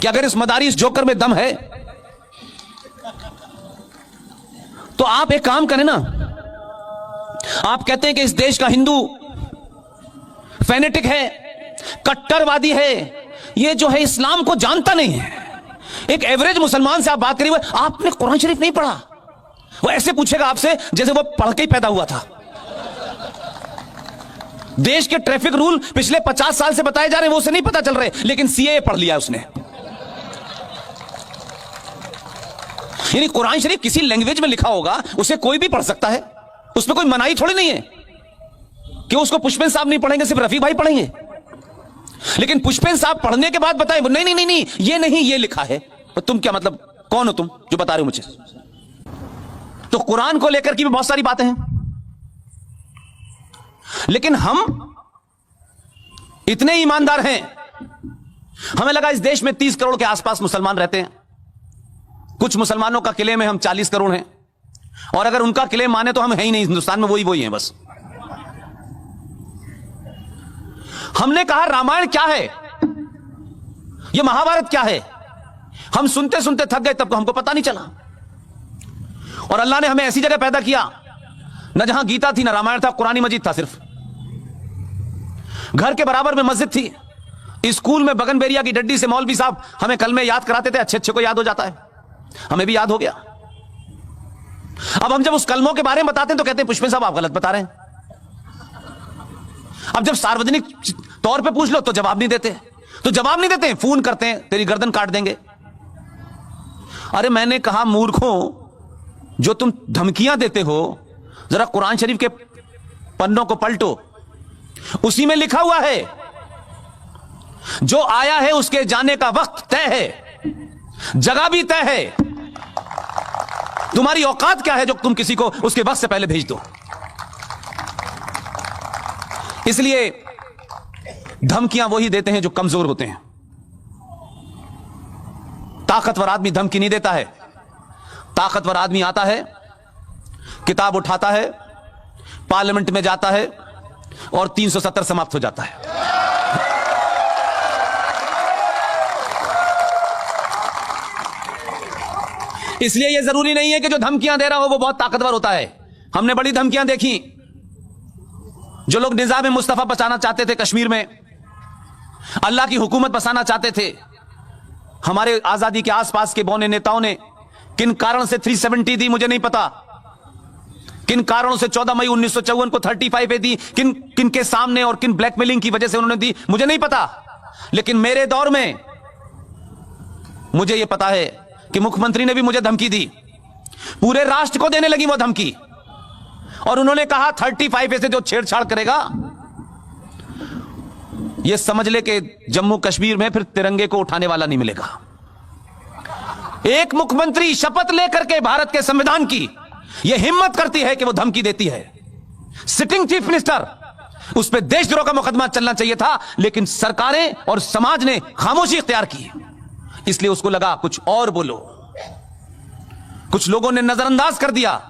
कि अगर इस मदारी, इस जोकर में दम है तो आप एक काम करें ना, आप कहते हैं कि इस देश का हिंदू फैनेटिक है, कट्टरवादी है, ये जो है इस्लाम को जानता नहीं है। एक एवरेज मुसलमान से आप बात करिए, आपने कुरान शरीफ नहीं पढ़ा, वो ऐसे पूछेगा आपसे जैसे वो पढ़ के ही पैदा हुआ था। देश के ट्रैफिक रूल पिछले 50 साल से बताए जा रहे हैं, वो उसे नहीं पता चल रहे, लेकिन सीएए पढ़ लिया उसने। यानी कुरान शरीफ किसी लैंग्वेज में लिखा होगा, उसे कोई भी पढ़ सकता है, उसमें कोई मनाही थोड़ी नहीं है कि उसको पुष्पेन साहब नहीं पढ़ेंगे, सिर्फ रफी भाई पढ़ेंगे। लेकिन पुष्पेन साहब पढ़ने के बाद बताएं नहीं नहीं नहीं नहीं ये नहीं, ये लिखा है। तो तुम क्या मतलब, कौन हो तुम जो बता रहे हो मुझे? तो कुरान को लेकर की भी बहुत सारी बातें हैं, लेकिन हम इतने ईमानदार हैं, हमें लगा इस देश में 30 करोड़ के आसपास मुसलमान रहते हैं। कुछ मुसलमानों का क्लेम है हम 40 करोड़ हैं, और अगर उनका क्लेम माने तो हम है ही नहीं, हिंदुस्तान में वही हैं बस। हमने कहा रामायण क्या है, यह महाभारत क्या है? हम सुनते सुनते थक गए, तब हमको पता नहीं चला। और अल्लाह ने हमें ऐसी जगह पैदा किया, न जहां गीता थी, न रामायण था, कुरानी मजीद था सिर्फ। घर के बराबर में मस्जिद थी। स्कूल में बगनबेरिया की डड्डी से मौलवी साहब हमें कलमे याद कराते थे, अच्छे अच्छे को याद हो जाता है, हमें भी याद हो गया। अब हम जब उस कलमों के बारे में बताते हैं तो कहते हैं पुष्पेन साहब आप गलत बता रहे हैं। अब जब सार्वजनिक तौर पे पूछ लो तो जवाब नहीं देते, तो जवाब नहीं देते, फोन करते हैं तेरी गर्दन काट देंगे। अरे मैंने कहा मूर्खों, जो तुम धमकियां देते हो, जरा कुरान शरीफ के पन्नों को पलटो, उसी में लिखा हुआ है जो आया है उसके जाने का वक्त तय है, जगह भी तय है। तुम्हारी औकात क्या है जो तुम किसी को उसके वक्त से पहले भेज दो? इसलिए धमकियां वही देते हैं जो कमजोर होते हैं। ताकतवर आदमी धमकी नहीं देता है। ताकतवर आदमी आता है, किताब उठाता है, पार्लियामेंट में जाता है और 370 समाप्त हो जाता है। इसलिए यह जरूरी नहीं है कि जो धमकियां दे रहा हो वो बहुत ताकतवर होता है। हमने बड़ी धमकियां देखी। जो लोग निजाम मुस्तफा बचाना चाहते थे कश्मीर में, अल्लाह की हुकूमत बसाना चाहते थे, हमारे आजादी के आसपास के बौने नेताओं ने किन कारण से 370 दी मुझे नहीं पता, किन कारणों से 14 मई 1954 को 35 दी, किन किन के सामने और किन ब्लैकमेलिंग की वजह से उन्होंने दी मुझे नहीं पता। लेकिन मेरे दौर में मुझे यह पता है कि मुख्यमंत्री ने भी मुझे धमकी दी, पूरे राष्ट्र को देने लगी वो धमकी, और उन्होंने कहा 35 से जो छेड़छाड़ करेगा ये समझ ले कि जम्मू कश्मीर में फिर तिरंगे को उठाने वाला नहीं मिलेगा। एक मुख्यमंत्री शपथ लेकर के भारत के संविधान की यह हिम्मत करती है कि वो धमकी देती है। सिटिंग चीफ मिनिस्टर, उस पर देशद्रोह का मुकदमा चलना चाहिए था, लेकिन सरकारें और समाज ने खामोशी इख्तियार की, इसलिए उसको लगा कुछ और बोलो। कुछ लोगों ने नजरअंदाज कर दिया,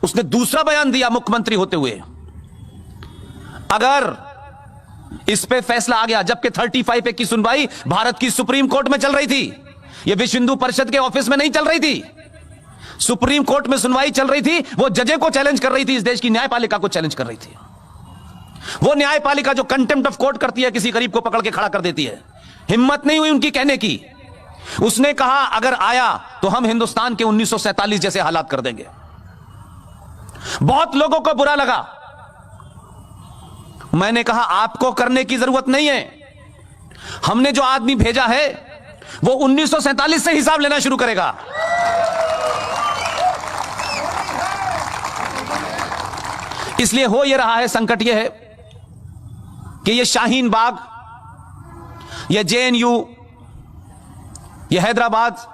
उसने दूसरा बयान दिया मुख्यमंत्री होते हुए। अगर इस पे फैसला आ गया, जबकि 35 की सुनवाई भारत की सुप्रीम कोर्ट में चल रही थी, यह विश्व हिंदू परिषद के ऑफिस में नहीं चल रही थी, सुप्रीम कोर्ट में सुनवाई चल रही थी। वो जजे को चैलेंज कर रही थी, इस देश की न्यायपालिका को चैलेंज कर रही थी। वो न्यायपालिका जो कंटेम्प्ट ऑफ कोर्ट करती है, किसी गरीब को पकड़ के खड़ा कर देती है। हिम्मत नहीं हुई उनकी कहने की। उसने कहा अगर आया तो हम हिंदुस्तान के 1947 जैसे हालात कर देंगे। बहुत लोगों को बुरा लगा। मैंने कहा आपको करने की जरूरत नहीं है, हमने जो आदमी भेजा है वो 1947 से हिसाब लेना शुरू करेगा। इसलिए हो यह रहा है, संकट यह है कि यह शाहीन बाग, यह जेएनयू, यह हैदराबाद,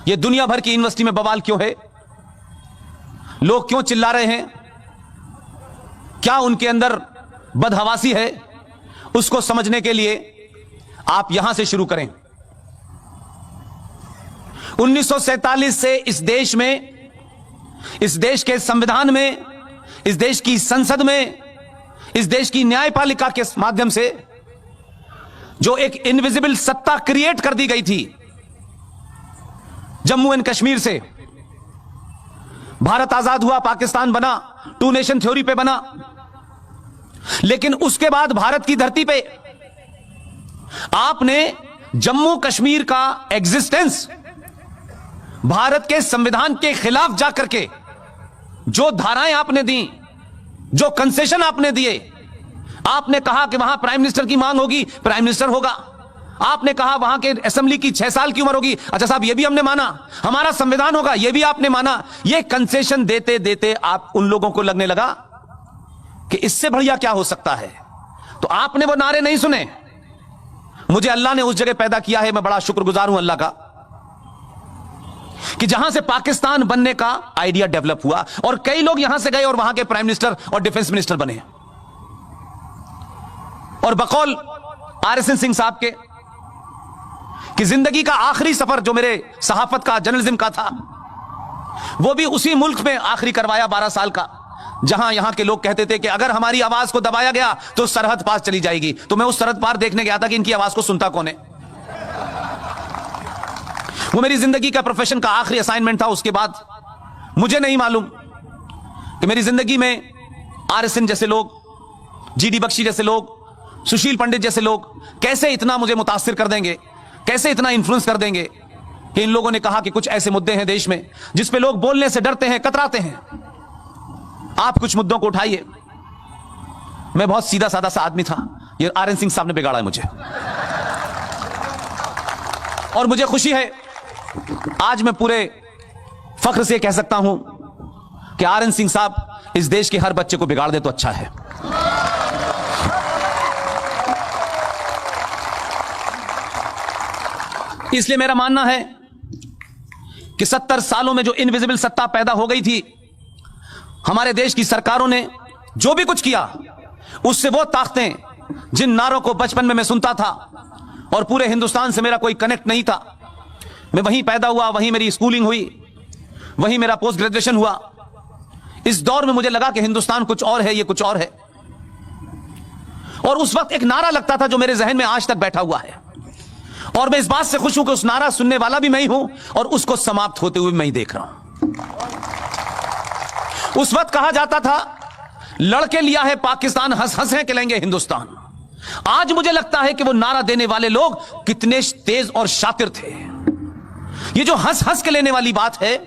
यह दुनिया भर की यूनिवर्सिटी में बवाल क्यों है? लोग क्यों चिल्ला रहे हैं? क्या उनके अंदर बदहवासी है? उसको समझने के लिए आप यहां से शुरू करें। 1947 से इस देश में, इस देश के संविधान में, इस देश की संसद में, इस देश की न्यायपालिका के माध्यम से जो एक इनविजिबल सत्ता क्रिएट कर दी गई थी जम्मू एंड कश्मीर से, भारत आजाद हुआ, पाकिस्तान बना, टू नेशन थ्योरी पे बना, लेकिन उसके बाद भारत की धरती पे आपने जम्मू कश्मीर का एग्जिस्टेंस भारत के संविधान के खिलाफ जाकर के जो धाराएं आपने दी, जो कंसेशन आपने दिए, आपने कहा कि वहां प्राइम मिनिस्टर की मांग होगी, प्राइम मिनिस्टर होगा। आपने कहा वहां के असेंबली की 6 साल की उम्र होगी, अच्छा साहब ये भी हमने माना, हमारा संविधान होगा, ये भी आपने माना। ये कंसेशन देते देते आप उन लोगों को लगने लगा कि इससे बढ़िया क्या हो सकता है, तो आपने वो नारे नहीं सुने। मुझे अल्लाह ने उस जगह पैदा किया है, मैं बड़ा शुक्रगुजार हूं अल्लाह का, कि जहां से पाकिस्तान बनने का आइडिया डेवलप हुआ और कई लोग यहां से गए और वहां के प्राइम मिनिस्टर और डिफेंस मिनिस्टर बने। और बकौल RSN सिंह साहब के कि जिंदगी का आखिरी सफर जो मेरे सहाफत का, जर्नलिज्म का था, वो भी उसी मुल्क में आखिरी करवाया 12 साल का, जहां यहां के लोग कहते थे कि अगर हमारी आवाज को दबाया गया तो सरहद पार चली जाएगी। तो मैं उस सरहद पार देखने गया था कि इनकी आवाज को सुनता कौन है। वो मेरी जिंदगी का, प्रोफेशन का आखिरी असाइनमेंट था। उसके बाद मुझे नहीं मालूम कि मेरी जिंदगी में RSN जैसे लोग, GD बख्शी जैसे लोग, सुशील पंडित जैसे लोग कैसे इतना मुझे मुतासिर कर देंगे, कैसे इतना इन्फ्लुएंस कर देंगे कि इन लोगों ने कहा कि कुछ ऐसे मुद्दे हैं देश में जिस पे लोग बोलने से डरते हैं, कतराते हैं, आप कुछ मुद्दों को उठाइए। मैं बहुत सीधा साधा सा आदमी था, ये RN सिंह साहब ने बिगाड़ा है मुझे। और मुझे खुशी है, आज मैं पूरे फख्र से कह सकता हूं कि RN सिंह साहब इस देश के हर बच्चे को बिगाड़ दे तो अच्छा है। इसलिए मेरा मानना है कि 70 सालों में जो इनविजिबल सत्ता पैदा हो गई थी, हमारे देश की सरकारों ने जो भी कुछ किया, उससे वो ताकतें जिन नारों को बचपन में मैं सुनता था और पूरे हिंदुस्तान से मेरा कोई कनेक्ट नहीं था, मैं वहीं पैदा हुआ, वहीं मेरी स्कूलिंग हुई, वहीं मेरा पोस्ट ग्रेजुएशन हुआ। इस दौर में मुझे लगा कि हिंदुस्तान कुछ और है, ये कुछ और है। और उस वक्त एक नारा लगता था जो मेरे जहन में आज तक बैठा हुआ है, और मैं इस बात से खुश हूं कि उस नारा सुनने वाला भी मैं ही हूं और उसको समाप्त होते हुए मैं ही देख रहा हूं। उस वक्त कहा जाता था, लड़के लिया है पाकिस्तान, हंस हंस है कि लेंगे हिंदुस्तान। आज मुझे लगता है कि वो नारा देने वाले लोग कितने तेज और शातिर थे। ये जो हंस हंस के लेने वाली बात है,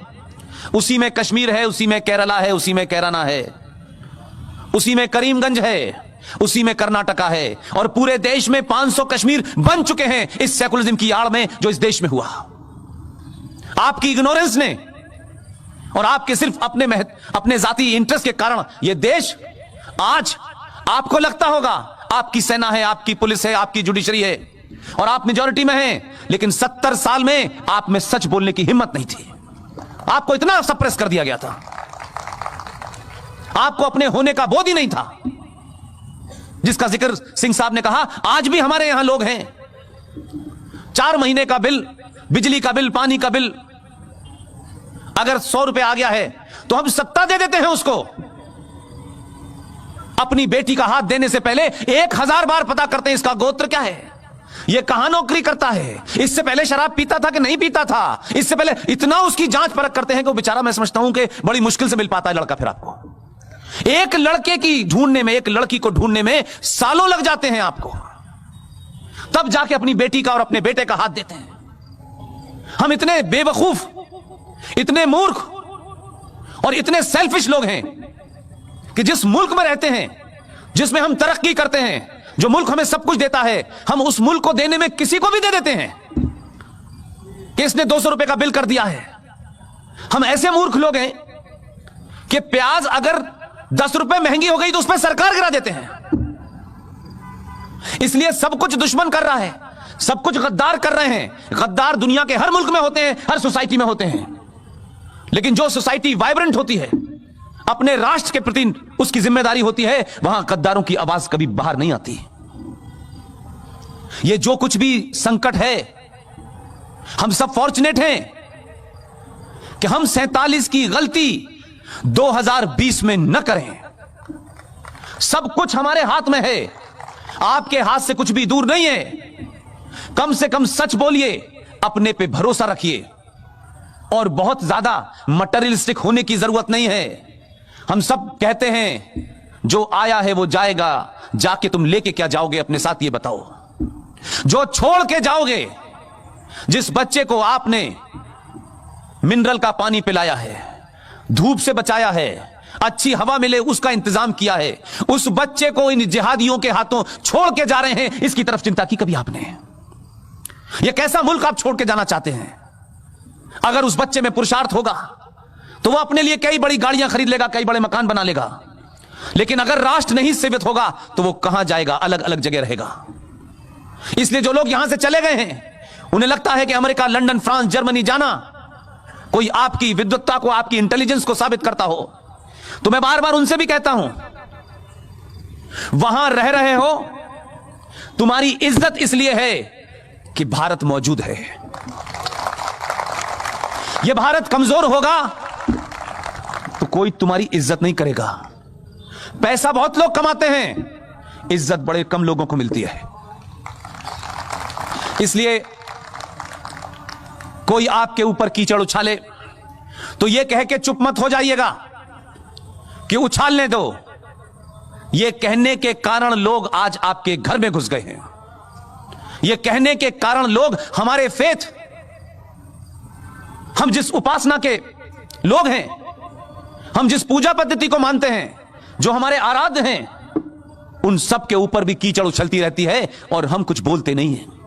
उसी में कश्मीर है, उसी में केरला है, उसी में कैराना है, उसी में करीमगंज है, उसी में कर्नाटका है, और पूरे देश में 500 कश्मीर बन चुके हैं इस सेकुलरिज्म की आड़ में जो इस देश में हुआ। आपकी इग्नोरेंस ने और आपके सिर्फ अपने जाती इंटरेस्ट के कारण यह देश आज, आपको लगता होगा आपकी सेना है, आपकी पुलिस है, आपकी जुडिशरी है और आप मेजॉरिटी में हैं, लेकिन 70 साल में आप में सच बोलने की हिम्मत नहीं थी। आपको इतना सप्रेस कर दिया गया था, आपको अपने होने का बोध ही नहीं था, जिसका जिक्र सिंह साहब ने कहा। आज भी हमारे यहां लोग हैं, 4 महीने का बिल, बिजली का बिल, पानी का बिल अगर 100 रुपए आ गया है तो हम सत्ता दे देते हैं उसको। अपनी बेटी का हाथ देने से पहले 1000 बार पता करते हैं इसका गोत्र क्या है, ये कहां नौकरी करता है, इससे पहले शराब पीता था कि नहीं पीता था, इससे पहले इतना उसकी जांच परख करते हैं कि वो बेचारा, मैं समझता हूं कि बड़ी मुश्किल से मिल पाता है लड़का। फिर आपको एक लड़के की ढूंढने में, एक लड़की को ढूंढने में सालों लग जाते हैं आपको, तब जाके अपनी बेटी का और अपने बेटे का हाथ देते हैं। हम इतने बेवकूफ, इतने मूर्ख और इतने सेल्फिश लोग हैं कि जिस मुल्क में रहते हैं, जिसमें हम तरक्की करते हैं, जो मुल्क हमें सब कुछ देता है, हम उस मुल्क को देने में किसी को भी दे देते हैं कि इसने 200 रुपए का बिल कर दिया है। हम ऐसे मूर्ख लोग हैं कि प्याज अगर 10 रुपए महंगी हो गई तो उस पर सरकार गिरा देते हैं। इसलिए सब कुछ दुश्मन कर रहा है, सब कुछ गद्दार कर रहे हैं। गद्दार दुनिया के हर मुल्क में होते हैं, हर सोसाइटी में होते हैं, लेकिन जो सोसाइटी वाइब्रेंट होती है, अपने राष्ट्र के प्रति उसकी जिम्मेदारी होती है, वहां गद्दारों की आवाज कभी बाहर नहीं आती। ये जो कुछ भी संकट है, हम सब फॉर्चुनेट हैं कि हम 47 की गलती 2020 में न करें। सब कुछ हमारे हाथ में है, आपके हाथ से कुछ भी दूर नहीं है। कम से कम सच बोलिए, अपने पे भरोसा रखिए, और बहुत ज्यादा मटेरियलिस्टिक होने की जरूरत नहीं है। हम सब कहते हैं जो आया है वो जाएगा, जाके तुम लेके क्या जाओगे अपने साथ, ये बताओ। जो छोड़ के जाओगे, जिस बच्चे को आपने मिनरल का पानी पिलाया है, धूप से बचाया है, अच्छी हवा मिले उसका इंतजाम किया है, उस बच्चे को इन जिहादियों के हाथों छोड़ के जा रहे हैं, इसकी तरफ चिंता की कभी आपने? यह कैसा मुल्क आप छोड़ के जाना चाहते हैं? अगर उस बच्चे में पुरुषार्थ होगा तो वो अपने लिए कई बड़ी गाड़ियां खरीद लेगा, कई बड़े मकान बना लेगा, लेकिन अगर राष्ट्र नहीं सेवित होगा तो वो कहां जाएगा? अलग अलग जगह रहेगा। इसलिए जो लोग यहां से चले गए हैं, उन्हें लगता है कि अमेरिका, लंदन, फ्रांस, जर्मनी जाना कोई आपकी विद्वत्ता को, आपकी इंटेलिजेंस को साबित करता हो। तो मैं बार बार उनसे भी कहता हूं, वहां रह रहे हो, तुम्हारी इज्जत इसलिए है कि भारत मौजूद है। यह भारत कमजोर होगा तो कोई तुम्हारी इज्जत नहीं करेगा। पैसा बहुत लोग कमाते हैं, इज्जत बड़े कम लोगों को मिलती है। इसलिए कोई आपके ऊपर कीचड़ उछाले तो यह कह के चुप मत हो जाइएगा कि उछालने दो। यह कहने के कारण लोग आज आपके घर में घुस गए हैं। यह कहने के कारण लोग हमारे फेथ, हम जिस उपासना के लोग हैं, हम जिस पूजा पद्धति को मानते हैं, जो हमारे आराध्य हैं, उन सब के ऊपर भी कीचड़ उछलती रहती है और हम कुछ बोलते नहीं हैं।